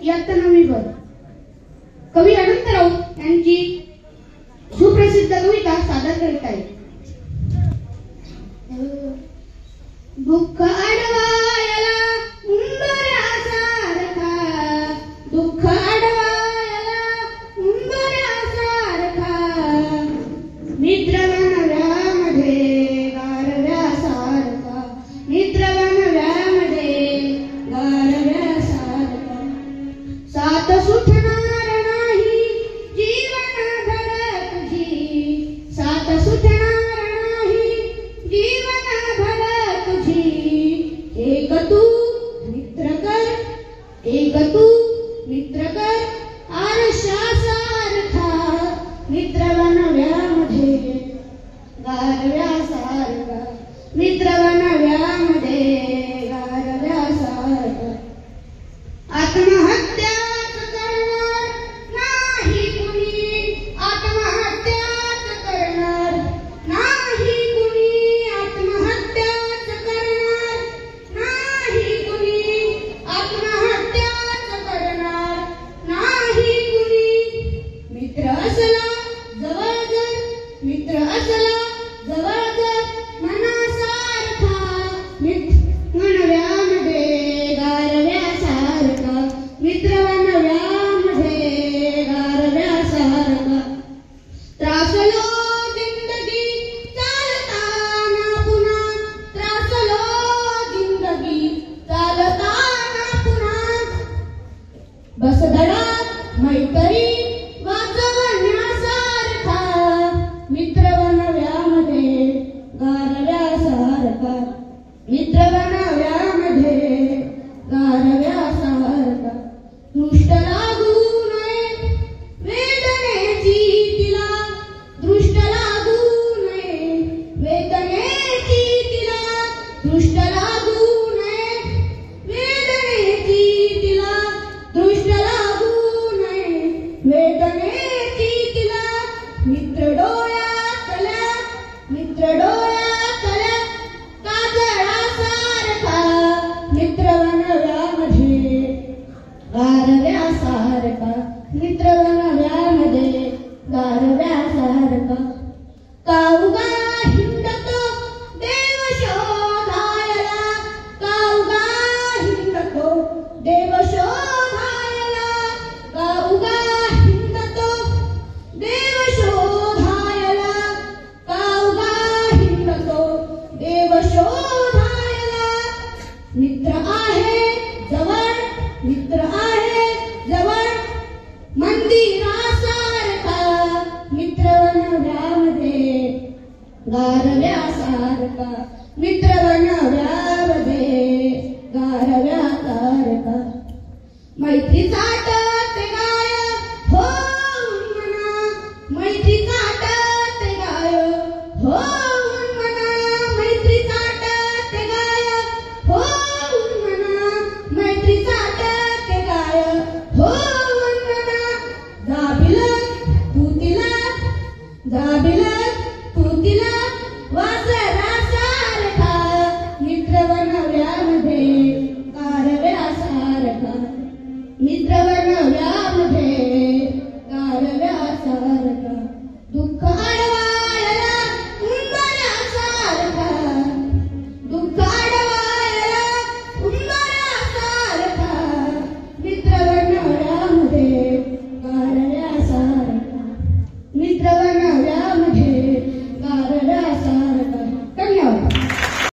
इयत्ता 9वी वर कवी अनंत राऊत यांची सुप्रसिद्ध कविता सादर करीत आहे। दुःख अडवायला उंबऱ्यासारखा, दुःख अडवायला उंबऱ्यासारखा, मित्र बनव्यामध्ये गारव्यासारखा, मित्र बनव्यामध्ये गारव्यासारखा, साथ सुटणार नाही जीवनभर तुझी, साथ सुटणार नाही जीवनभर तुझी, एक तू मित्र कर, एक तू मित्र कर आरशासारखा, मित्र बनव्यामध्ये गारव्यासारखा, मित्र बनव्यामध्ये गारव्यासारखा, आत्महत्याच करणार नाही कुणी, आत्महत्याच करणार नाही कुणी, आत्महत्याच करणार नाही कुणी, आत्महत्याच करणार नाही कुणी, मित्र असला जवळ जर, मित्र असला जवळ जर मनासारखा, मनव्यामध्ये गारव्यासारखा, मित्र बनव्यामध्ये गारव्यासारखा, त्रासलो जिंदगी चालताना पुन्हा, त्रासलो जिंदगी चालताना पुन्हा, बसदडात मैत्री वाचवण्यासारखा, मित्र बनव्यामध्ये गारव्यासारखा, मित्र बनव्यामध्ये गारव्यासारखा, दृष्ट लागू नये वेदनेची तिला, दृष्ट लागू नये वेदनेची तिला, दृष्ट लागू नये वेदनेची तिला, दृष्ट लागू नये वेदनेची तिला, मित्र डोळ्यातल्या, मित्र डोळ्यातल्या काजळासारखा, मित्र बनव्यामध्ये गारव्यासारखा, मित्र बनव्यामध्ये गारव्यासारखा, का उगा हिंडतो देव शोधायला, का उगा हिंडतो देव शोधायला, का उगा हिंडतो देव शोधायला, का उगा हिंडतो देव शोधायला, मित्र आहे जवळ, मित्र आहे जवळ मंदिरासारखा, मित्र बनव्यामध्ये गारव्यासारखा, मित्र बनव्यामध्ये गारव्यासारखा, मैत्री चाटत गाय होऊन म्हणा, मैत्री चाटत गाय होऊन म्हणा, मैत्री चाटत गाय होऊन म्हणा, मैत्री चाटत गाय होऊन म्हणा, जाबिलत तू तिला, जाबिलत तू तिला वास